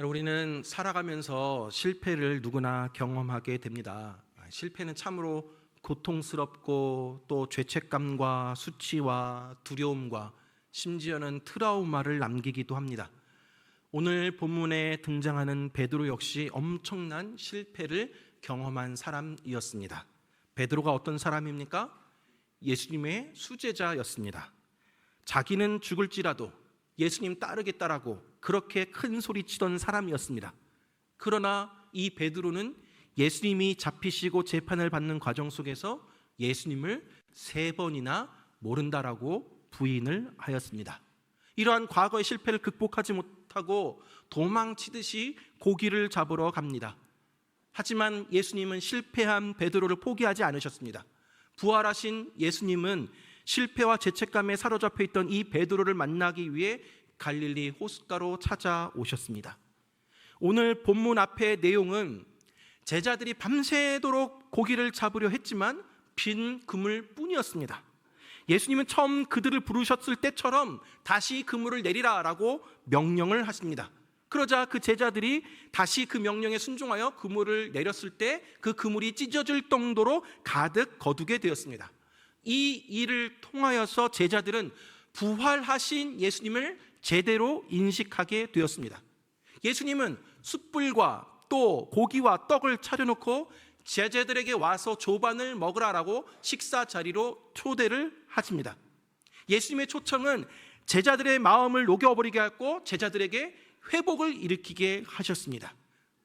우리는 살아가면서 실패를 누구나 경험하게 됩니다. 실패는 참으로 고통스럽고 또 죄책감과 수치와 두려움과 심지어는 트라우마를 남기기도 합니다. 오늘 본문에 등장하는 베드로 역시 엄청난 실패를 경험한 사람이었습니다. 베드로가 어떤 사람입니까? 예수님의 수제자였습니다. 자기는 죽을지라도 예수님 따르겠다라고 그렇게 큰 소리 치던 사람이었습니다. 그러나 이 베드로는 예수님이 잡히시고 재판을 받는 과정 속에서 예수님을 3번이나 모른다라고 부인을 하였습니다. 이러한 과거의 실패를 극복하지 못하고 도망치듯이 고기를 잡으러 갑니다. 하지만 예수님은 실패한 베드로를 포기하지 않으셨습니다. 부활하신 예수님은 실패와 죄책감에 사로잡혀 있던 이 베드로를 만나기 위해 갈릴리 호숫가로 찾아오셨습니다. 오늘 본문 앞의 내용은 제자들이 밤새도록 고기를 잡으려 했지만 빈 그물 뿐이었습니다. 예수님은 처음 그들을 부르셨을 때처럼 다시 그물을 내리라라고 명령을 하십니다. 그러자 그 제자들이 다시 그 명령에 순종하여 그물을 내렸을 때 그 그물이 찢어질 정도로 가득 거두게 되었습니다. 이 일을 통하여서 제자들은 부활하신 예수님을 제대로 인식하게 되었습니다. 예수님은 숯불과 또 고기와 떡을 차려놓고 제자들에게 와서 조반을 먹으라라고 식사 자리로 초대를 하십니다. 예수님의 초청은 제자들의 마음을 녹여버리게 하고 제자들에게 회복을 일으키게 하셨습니다.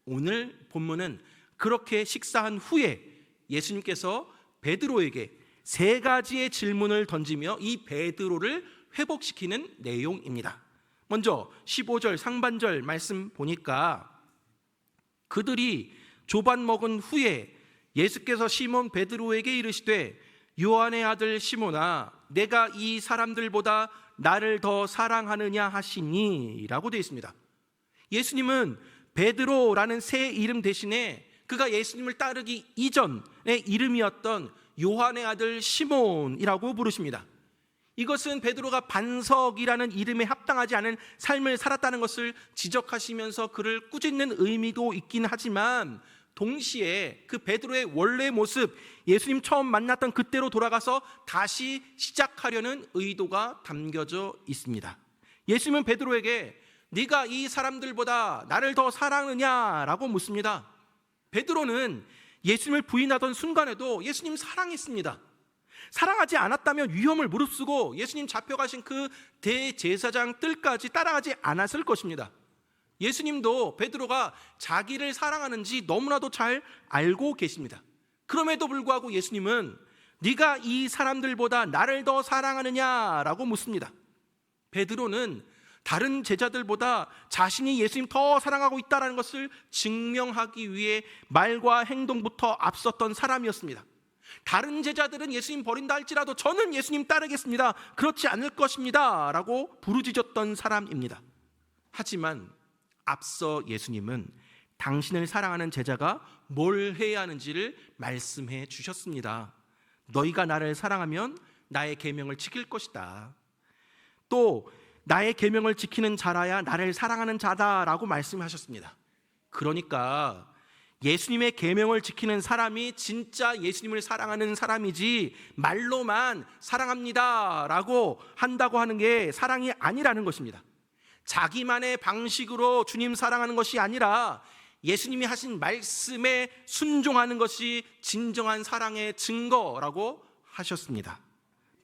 오늘 본문은 그렇게 식사한 후에 예수님께서 베드로에게 3가지의 질문을 던지며 이 베드로를 회복시키는 내용입니다. 먼저 15절 상반절 말씀 보니까 그들이 조반 먹은 후에 예수께서 시몬 베드로에게 이르시되 요한의 아들 시몬아 내가 이 사람들보다 나를 더 사랑하느냐 하시니 라고 되어 있습니다. 예수님은 베드로라는 새 이름 대신에 그가 예수님을 따르기 이전의 이름이었던 요한의 아들 시몬이라고 부르십니다. 이것은 베드로가 반석이라는 이름에 합당하지 않은 삶을 살았다는 것을 지적하시면서 그를 꾸짖는 의미도 있긴 하지만 동시에 그 베드로의 원래 모습, 예수님 처음 만났던 그때로 돌아가서 다시 시작하려는 의도가 담겨져 있습니다. 예수님은 베드로에게 네가 이 사람들보다 나를 더 사랑하느냐라고 묻습니다. 베드로는 예수님을 부인하던 순간에도 예수님 사랑했습니다. 사랑하지 않았다면 위험을 무릅쓰고 예수님 잡혀가신 그 대제사장 뜰까지 따라가지 않았을 것입니다. 예수님도 베드로가 자기를 사랑하는지 너무나도 잘 알고 계십니다. 그럼에도 불구하고 예수님은 네가 이 사람들보다 나를 더 사랑하느냐라고 묻습니다. 베드로는 다른 제자들보다 자신이 예수님 더 사랑하고 있다는 것을 증명하기 위해 말과 행동부터 앞섰던 사람이었습니다. 다른 제자들은 예수님 버린다 할지라도 저는 예수님 따르겠습니다. 그렇지 않을 것입니다 라고 부르짖었던 사람입니다. 하지만 앞서 예수님은 당신을 사랑하는 제자가 뭘 해야 하는지를 말씀해 주셨습니다. 너희가 나를 사랑하면 나의 계명을 지킬 것이다. 또 나의 계명을 지키는 자라야 나를 사랑하는 자다라고 말씀하셨습니다. 그러니까 예수님의 계명을 지키는 사람이 진짜 예수님을 사랑하는 사람이지 말로만 사랑합니다라고 한다고 하는 게 사랑이 아니라는 것입니다. 자기만의 방식으로 주님 사랑하는 것이 아니라 예수님이 하신 말씀에 순종하는 것이 진정한 사랑의 증거라고 하셨습니다.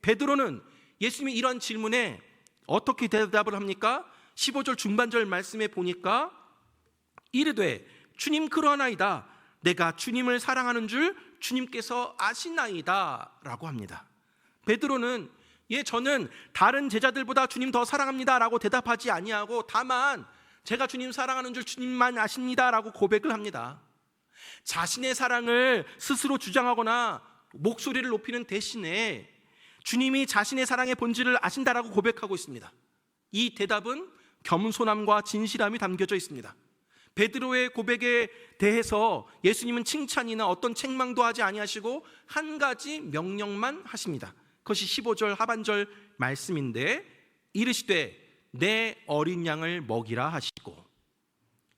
베드로는 예수님이 이런 질문에 어떻게 대답을 합니까? 15절 중반절 말씀에 보니까 이르되 주님 그러하나이다 내가 주님을 사랑하는 줄 주님께서 아시나이다 라고 합니다. 베드로는 저는 다른 제자들보다 주님 더 사랑합니다 라고 대답하지 아니하고 다만 제가 주님 사랑하는 줄 주님만 아십니다 라고 고백을 합니다. 자신의 사랑을 스스로 주장하거나 목소리를 높이는 대신에 주님이 자신의 사랑의 본질을 아신다라고 고백하고 있습니다. 이 대답은 겸손함과 진실함이 담겨져 있습니다. 베드로의 고백에 대해서 예수님은 칭찬이나 어떤 책망도 하지 아니하시고 한 가지 명령만 하십니다. 그것이 15절 하반절 말씀인데 이르시되 내 어린 양을 먹이라 하시고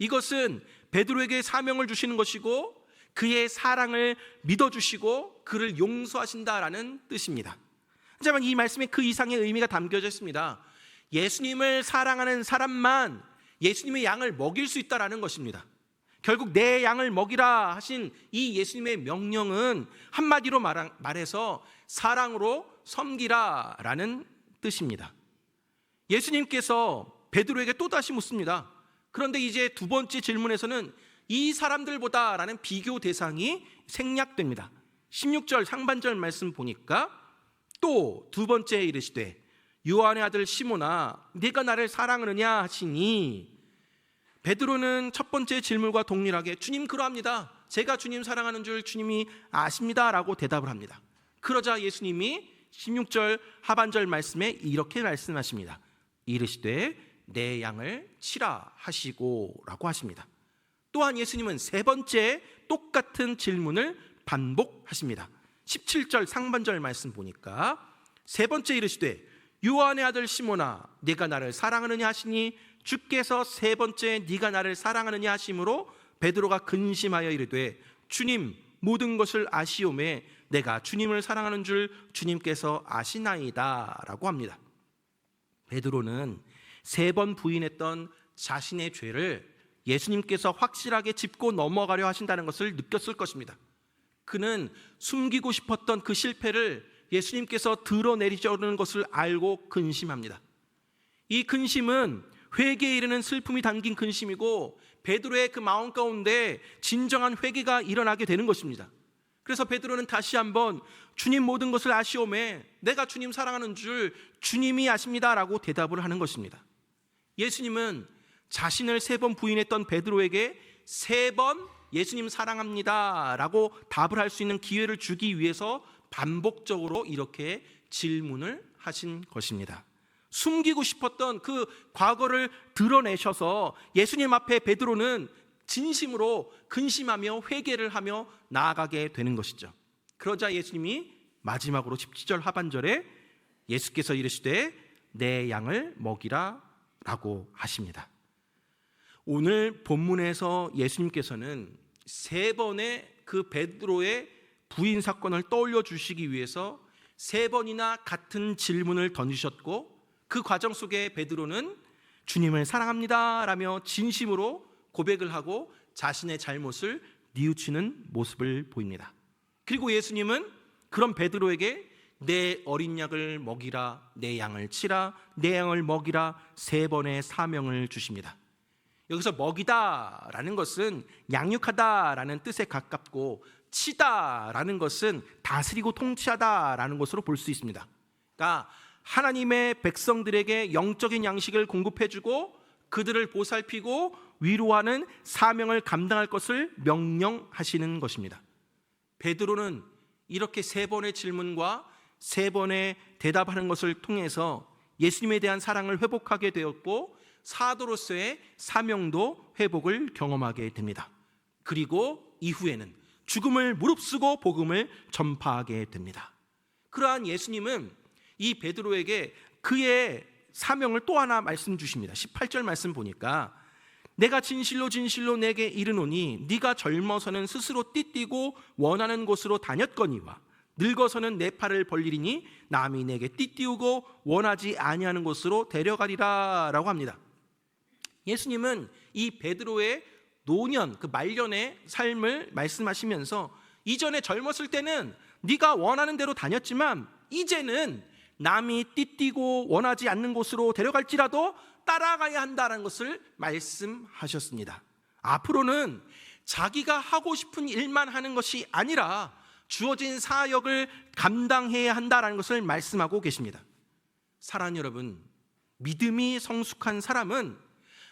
이것은 베드로에게 사명을 주시는 것이고 그의 사랑을 믿어주시고 그를 용서하신다라는 뜻입니다. 하지만 이 말씀에 그 이상의 의미가 담겨져 있습니다. 예수님을 사랑하는 사람만 예수님의 양을 먹일 수 있다라는 것입니다. 결국 내 양을 먹이라 하신 이 예수님의 명령은 한마디로 말해서 사랑으로 섬기라라는 뜻입니다. 예수님께서 베드로에게 또다시 묻습니다. 그런데 이제 두 번째 질문에서는 이 사람들보다라는 비교 대상이 생략됩니다. 16절 상반절 말씀 보니까 또 두 번째 이르시되 요한의 아들 시몬아 네가 나를 사랑하느냐 하시니, 베드로는 첫 번째 질문과 동일하게 주님 그러합니다, 제가 주님 사랑하는 줄 주님이 아십니다 라고 대답을 합니다. 그러자 예수님이 16절 하반절 말씀에 이렇게 말씀하십니다. 이르시되 내 양을 치라 하시고 라고 하십니다. 또한 예수님은 세 번째 똑같은 질문을 반복하십니다. 17절 상반절 말씀 보니까 세 번째 이르시되 요한의 아들 시몬아 네가 나를 사랑하느냐 하시니, 주께서 세 번째 네가 나를 사랑하느냐 하심으로 베드로가 근심하여 이르되 주님 모든 것을 아시오매 내가 주님을 사랑하는 줄 주님께서 아시나이다 라고 합니다. 베드로는 세 번 부인했던 자신의 죄를 예수님께서 확실하게 짚고 넘어가려 하신다는 것을 느꼈을 것입니다. 그는 숨기고 싶었던 그 실패를 예수님께서 드러내리려는 것을 알고 근심합니다. 이 근심은 회개에 이르는 슬픔이 담긴 근심이고 베드로의 그 마음 가운데 진정한 회개가 일어나게 되는 것입니다. 그래서 베드로는 다시 한번 주님 모든 것을 아시오매 내가 주님 사랑하는 줄 주님이 아십니다 라고 대답을 하는 것입니다. 예수님은 자신을 세 번 부인했던 베드로에게 세 번 예수님 사랑합니다 라고 답을 할 수 있는 기회를 주기 위해서 반복적으로 이렇게 질문을 하신 것입니다. 숨기고 싶었던 그 과거를 드러내셔서 예수님 앞에 베드로는 진심으로 근심하며 회개를 하며 나아가게 되는 것이죠. 그러자 예수님이 마지막으로 17절 하반절에 예수께서 이르시되 내 양을 먹이라 라고 하십니다. 오늘 본문에서 예수님께서는 세 번의 그 베드로의 부인 사건을 떠올려 주시기 위해서 세 번이나 같은 질문을 던지셨고 그 과정 속에 베드로는 주님을 사랑합니다 라며 진심으로 고백을 하고 자신의 잘못을 뉘우치는 모습을 보입니다. 그리고 예수님은 그런 베드로에게 내 어린 양을 먹이라, 내 양을 치라, 내 양을 먹이라 세 번의 사명을 주십니다. 여기서 먹이다라는 것은 양육하다라는 뜻에 가깝고 치다라는 것은 다스리고 통치하다라는 것으로 볼 수 있습니다. 그러니까 하나님의 백성들에게 영적인 양식을 공급해주고 그들을 보살피고 위로하는 사명을 감당할 것을 명령하시는 것입니다. 베드로는 이렇게 세 번의 질문과 세 번의 대답하는 것을 통해서 예수님에 대한 사랑을 회복하게 되었고 사도로서의 사명도 회복을 경험하게 됩니다. 그리고 이후에는 죽음을 무릅쓰고 복음을 전파하게 됩니다. 그러한 예수님은 이 베드로에게 그의 사명을 또 하나 말씀 주십니다. 18절 말씀 보니까 내가 진실로 진실로 내게 이르노니 네가 젊어서는 스스로 띠띠고 원하는 곳으로 다녔거니와 늙어서는 내 팔을 벌리리니 남이 내게 띠띠우고 원하지 아니하는 곳으로 데려가리라 라고 합니다. 예수님은 이 베드로의 노년, 그 말년의 삶을 말씀하시면서 이전에 젊었을 때는 네가 원하는 대로 다녔지만 이제는 남이 띠띠고 원하지 않는 곳으로 데려갈지라도 따라가야 한다는 것을 말씀하셨습니다. 앞으로는 자기가 하고 싶은 일만 하는 것이 아니라 주어진 사역을 감당해야 한다는 것을 말씀하고 계십니다. 사랑하는 여러분, 믿음이 성숙한 사람은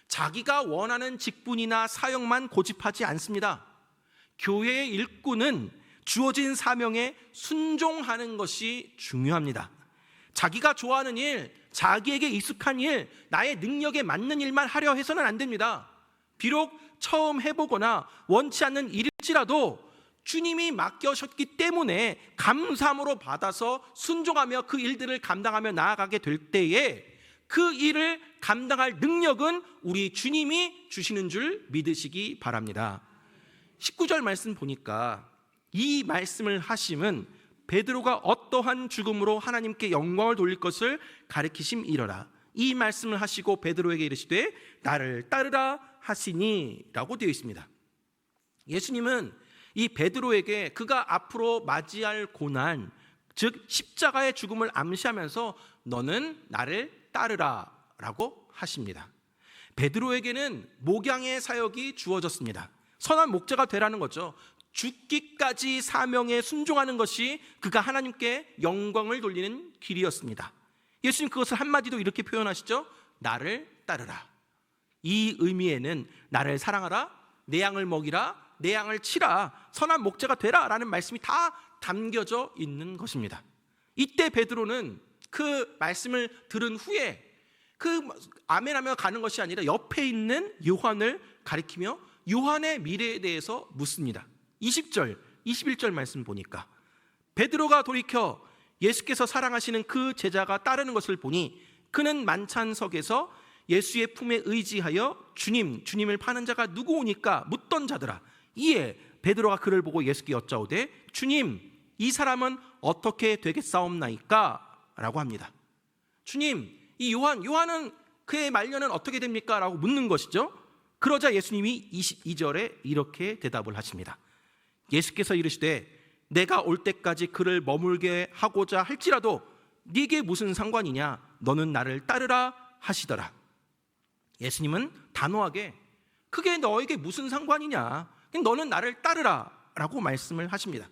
자기가 원하는 직분이나 사역만 고집하지 않습니다. 교회의 일꾼은 주어진 사명에 순종하는 것이 중요합니다. 자기가 좋아하는 일, 자기에게 익숙한 일, 나의 능력에 맞는 일만 하려 해서는 안 됩니다. 비록 처음 해보거나 원치 않는 일일지라도 주님이 맡겨셨기 때문에 감사함으로 받아서 순종하며 그 일들을 감당하며 나아가게 될 때에 그 일을 감당할 능력은 우리 주님이 주시는 줄 믿으시기 바랍니다. 19절 말씀 보니까 이 말씀을 하심은 베드로가 어떠한 죽음으로 하나님께 영광을 돌릴 것을 가리키심이러라. 이 말씀을 하시고 베드로에게 이르시되 나를 따르라 하시니 라고 되어 있습니다. 예수님은 이 베드로에게 그가 앞으로 맞이할 고난, 즉 십자가의 죽음을 암시하면서 너는 나를 따르라 라고 하십니다. 베드로에게는 목양의 사역이 주어졌습니다. 선한 목자가 되라는 거죠. 죽기까지 사명에 순종하는 것이 그가 하나님께 영광을 돌리는 길이었습니다. 예수님 그것을 한마디도 이렇게 표현하시죠. 나를 따르라. 이 의미에는 나를 사랑하라, 내 양을 먹이라, 내 양을 치라, 선한 목자가 되라 라는 말씀이 다 담겨져 있는 것입니다. 이때 베드로는 그 말씀을 들은 후에 그 아멘하며 가는 것이 아니라 옆에 있는 요한을 가리키며 요한의 미래에 대해서 묻습니다. 20절, 21절 말씀 보니까 베드로가 돌이켜 예수께서 사랑하시는 그 제자가 따르는 것을 보니 그는 만찬석에서 예수의 품에 의지하여 주님을 파는 자가 누구오니까 묻던 자더라. 이에 베드로가 그를 보고 예수께 여짜오되 주님, 이 사람은 어떻게 되겠사옵나이까? 라고 합니다. 주님, 이 요한은 그의 말년은 어떻게 됩니까? 라고 묻는 것이죠. 그러자 예수님이 22절에 이렇게 대답을 하십니다. 예수께서 이르시되 내가 올 때까지 그를 머물게 하고자 할지라도 네게 무슨 상관이냐? 너는 나를 따르라 하시더라. 예수님은 단호하게 그게 너에게 무슨 상관이냐? 너는 나를 따르라 라고 말씀을 하십니다.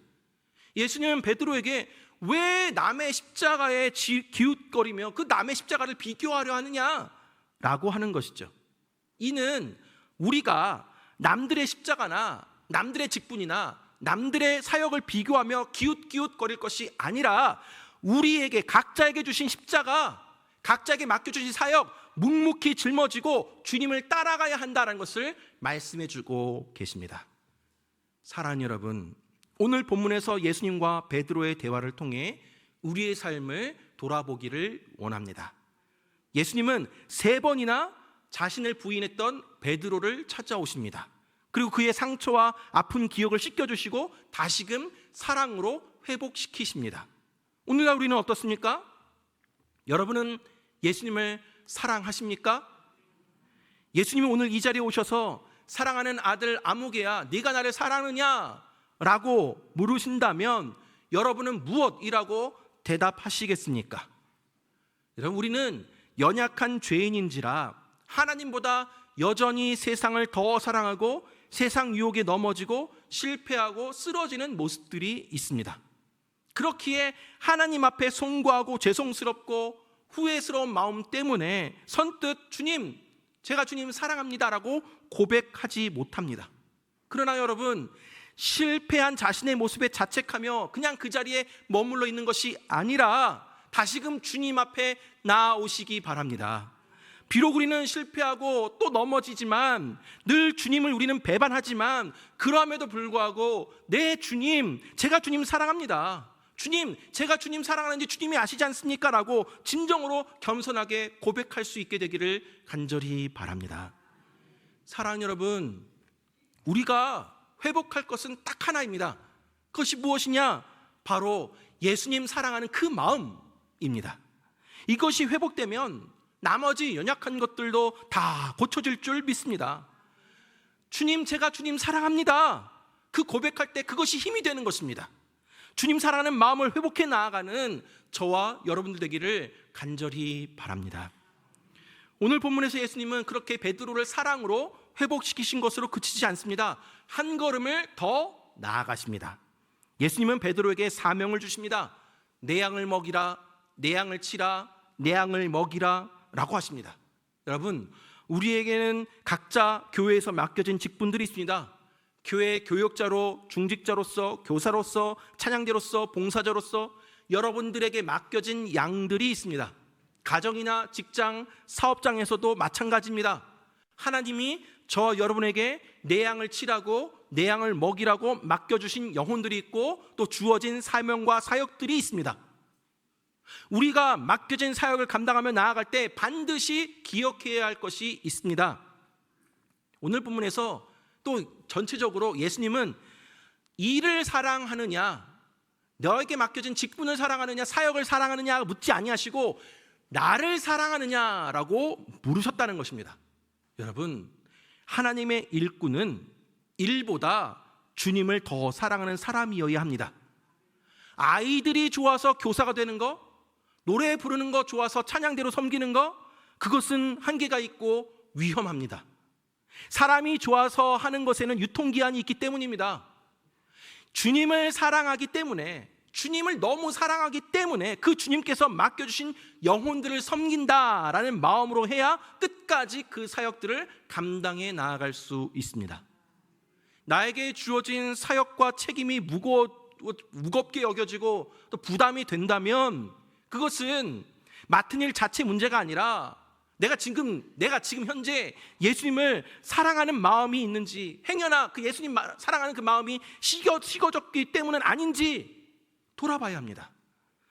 예수님은 베드로에게 왜 남의 십자가에 기웃거리며 그 남의 십자가를 비교하려 하느냐? 라고 하는 것이죠. 이는 우리가 남들의 십자가나 남들의 직분이나 남들의 사역을 비교하며 기웃기웃거릴 것이 아니라 우리에게 각자에게 주신 십자가, 각자에게 맡겨주신 사역 묵묵히 짊어지고 주님을 따라가야 한다는 것을 말씀해 주고 계십니다. 사랑하는 여러분, 오늘 본문에서 예수님과 베드로의 대화를 통해 우리의 삶을 돌아보기를 원합니다. 예수님은 3번이나 자신을 부인했던 베드로를 찾아오십니다. 그리고 그의 상처와 아픈 기억을 씻겨주시고 다시금 사랑으로 회복시키십니다. 오늘날 우리는 어떻습니까? 여러분은 예수님을 사랑하십니까? 예수님이 오늘 이 자리에 오셔서 사랑하는 아들 아무개야, 네가 나를 사랑하느냐? 라고 물으신다면 여러분은 무엇이라고 대답하시겠습니까? 여러분, 우리는 연약한 죄인인지라 하나님보다 여전히 세상을 더 사랑하고 세상 유혹에 넘어지고 실패하고 쓰러지는 모습들이 있습니다. 그렇기에 하나님 앞에 송구하고 죄송스럽고 후회스러운 마음 때문에 선뜻 주님, 제가 주님 사랑합니다라고 고백하지 못합니다. 그러나 여러분, 실패한 자신의 모습에 자책하며 그냥 그 자리에 머물러 있는 것이 아니라 다시금 주님 앞에 나아오시기 바랍니다. 비록 우리는 실패하고 또 넘어지지만 늘 주님을 우리는 배반하지만 그럼에도 불구하고 내 주님, 제가 주님 사랑합니다. 주님, 제가 주님 사랑하는지 주님이 아시지 않습니까? 라고 진정으로 겸손하게 고백할 수 있게 되기를 간절히 바랍니다. 사랑하는 여러분, 우리가 회복할 것은 딱 하나입니다. 그것이 무엇이냐? 바로 예수님 사랑하는 그 마음입니다. 이것이 회복되면 나머지 연약한 것들도 다 고쳐질 줄 믿습니다. 주님, 제가 주님 사랑합니다. 그 고백할 때 그것이 힘이 되는 것입니다. 주님 사랑하는 마음을 회복해 나아가는 저와 여러분들 되기를 간절히 바랍니다. 오늘 본문에서 예수님은 그렇게 베드로를 사랑으로 회복시키신 것으로 그치지 않습니다. 한 걸음을 더 나아가십니다. 예수님은 베드로에게 사명을 주십니다. 내 양을 먹이라, 내 양을 치라, 내 양을 먹이라 라고 하십니다. 여러분, 우리에게는 각자 교회에서 맡겨진 직분들이 있습니다. 교회 교역자로, 중직자로서, 교사로서, 찬양대로서, 봉사자로서 여러분들에게 맡겨진 양들이 있습니다. 가정이나 직장, 사업장에서도 마찬가지입니다. 하나님이 저 여러분에게 내 양을 치라고, 내 양을 먹이라고 맡겨주신 영혼들이 있고 또 주어진 사명과 사역들이 있습니다. 우리가 맡겨진 사역을 감당하며 나아갈 때 반드시 기억해야 할 것이 있습니다. 오늘 본문에서 또 전체적으로 예수님은 일을 사랑하느냐, 너에게 맡겨진 직분을 사랑하느냐, 사역을 사랑하느냐 묻지 아니하시고 나를 사랑하느냐라고 물으셨다는 것입니다. 여러분, 하나님의 일꾼은 일보다 주님을 더 사랑하는 사람이어야 합니다. 아이들이 좋아서 교사가 되는 거, 노래 부르는 거 좋아서 찬양대로 섬기는 거, 그것은 한계가 있고 위험합니다. 사람이 좋아서 하는 것에는 유통기한이 있기 때문입니다. 주님을 사랑하기 때문에, 주님을 너무 사랑하기 때문에 그 주님께서 맡겨주신 영혼들을 섬긴다라는 마음으로 해야 끝까지 그 사역들을 감당해 나아갈 수 있습니다. 나에게 주어진 사역과 책임이 무겁게 여겨지고 또 부담이 된다면 그것은 맡은 일 자체 문제가 아니라 내가 지금 현재 예수님을 사랑하는 마음이 있는지, 행여나 그 예수님 사랑하는 그 마음이 식어졌기 때문은 아닌지 돌아봐야 합니다.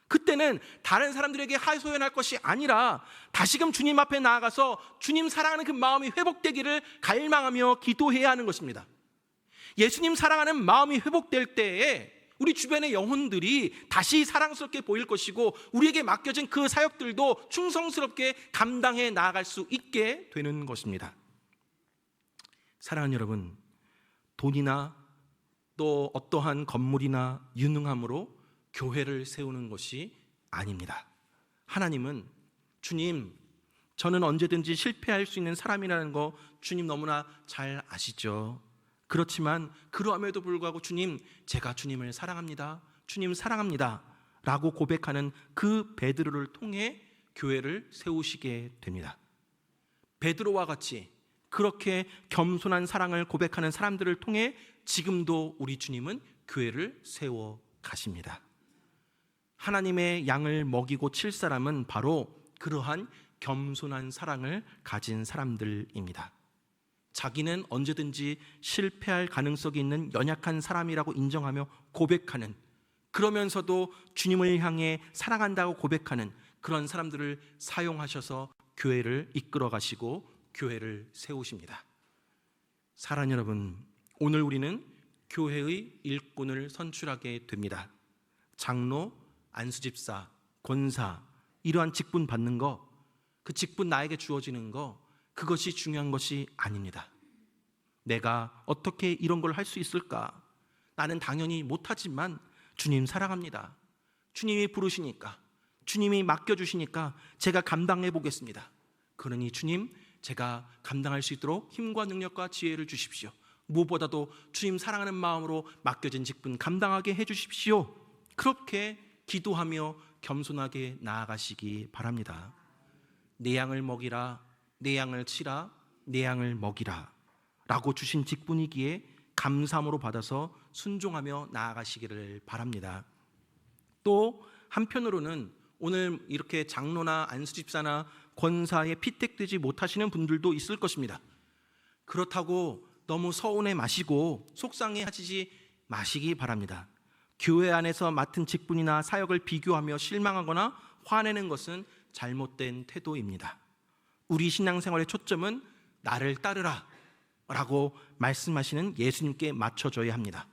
그때는 다른 사람들에게 하소연할 것이 아니라 다시금 주님 앞에 나아가서 주님 사랑하는 그 마음이 회복되기를 갈망하며 기도해야 하는 것입니다. 예수님 사랑하는 마음이 회복될 때에 우리 주변의 영혼들이 다시 사랑스럽게 보일 것이고 우리에게 맡겨진 그 사역들도 충성스럽게 감당해 나아갈 수 있게 되는 것입니다. 사랑하는 여러분, 돈이나 또 어떠한 건물이나 유능함으로 교회를 세우는 것이 아닙니다. 하나님은 주님, 저는 언제든지 실패할 수 있는 사람이라는 거 주님 너무나 잘 아시죠. 그렇지만 그러함에도 불구하고 주님, 제가 주님을 사랑합니다, 주님 사랑합니다 라고 고백하는 그 베드로를 통해 교회를 세우시게 됩니다. 베드로와 같이 그렇게 겸손한 사랑을 고백하는 사람들을 통해 지금도 우리 주님은 교회를 세워 가십니다. 하나님의 양을 먹이고 칠 사람은 바로 그러한 겸손한 사랑을 가진 사람들입니다. 자기는 언제든지 실패할 가능성이 있는 연약한 사람이라고 인정하며 고백하는, 그러면서도 주님을 향해 사랑한다고 고백하는 그런 사람들을 사용하셔서 교회를 이끌어 가시고 교회를 세우십니다. 사랑하는 여러분, 오늘 우리는 교회의 일꾼을 선출하게 됩니다. 장로, 안수집사, 권사, 이러한 직분 받는 거, 그 직분 나에게 주어지는 거, 그것이 중요한 것이 아닙니다. 내가 어떻게 이런 걸 할 수 있을까? 나는 당연히 못하지만 주님 사랑합니다. 주님이 부르시니까, 주님이 맡겨주시니까 제가 감당해 보겠습니다. 그러니 주님, 제가 감당할 수 있도록 힘과 능력과 지혜를 주십시오. 무엇보다도 주님 사랑하는 마음으로 맡겨진 직분 감당하게 해주십시오. 그렇게 기도하며 겸손하게 나아가시기 바랍니다. 내 양을 먹이라, 내 양을 치라, 내 양을 먹이라 라고 주신 직분이기에 감사함으로 받아서 순종하며 나아가시기를 바랍니다. 또 한편으로는 오늘 이렇게 장로나 안수집사나 권사에 피택되지 못하시는 분들도 있을 것입니다. 그렇다고 너무 서운해 마시고 속상해하지 마시기 바랍니다. 교회 안에서 맡은 직분이나 사역을 비교하며 실망하거나 화내는 것은 잘못된 태도입니다. 우리 신앙생활의 초점은 나를 따르라 라고 말씀하시는 예수님께 맞춰져야 합니다.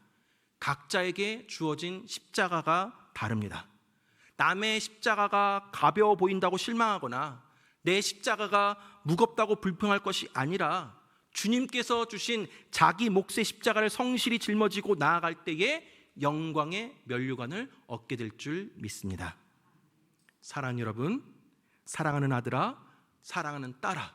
각자에게 주어진 십자가가 다릅니다. 남의 십자가가 가벼워 보인다고 실망하거나 내 십자가가 무겁다고 불평할 것이 아니라 주님께서 주신 자기 몫의 십자가를 성실히 짊어지고 나아갈 때에 영광의 면류관을 얻게 될 줄 믿습니다. 사랑하는 여러분, 사랑하는 아들아, 사랑하는 딸아,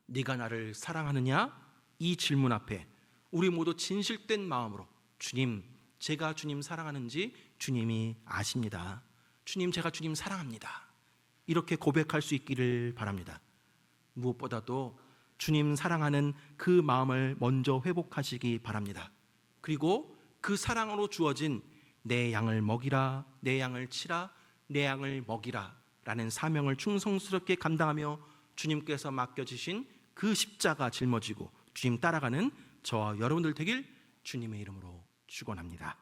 네가 나를 사랑하느냐? 이 질문 앞에 우리 모두 진실된 마음으로 주님, 제가 주님 사랑하는지 주님이 아십니다. 주님, 제가 주님 사랑합니다. 이렇게 고백할 수 있기를 바랍니다. 무엇보다도 주님 사랑하는 그 마음을 먼저 회복하시기 바랍니다. 그리고 그 사랑으로 주어진 내 양을 먹이라, 내 양을 치라, 내 양을 먹이라 라는 사명을 충성스럽게 감당하며 주님께서 맡겨주신 그 십자가 짊어지고 주님 따라가는 저와 여러분들 되길 주님의 이름으로 축원합니다.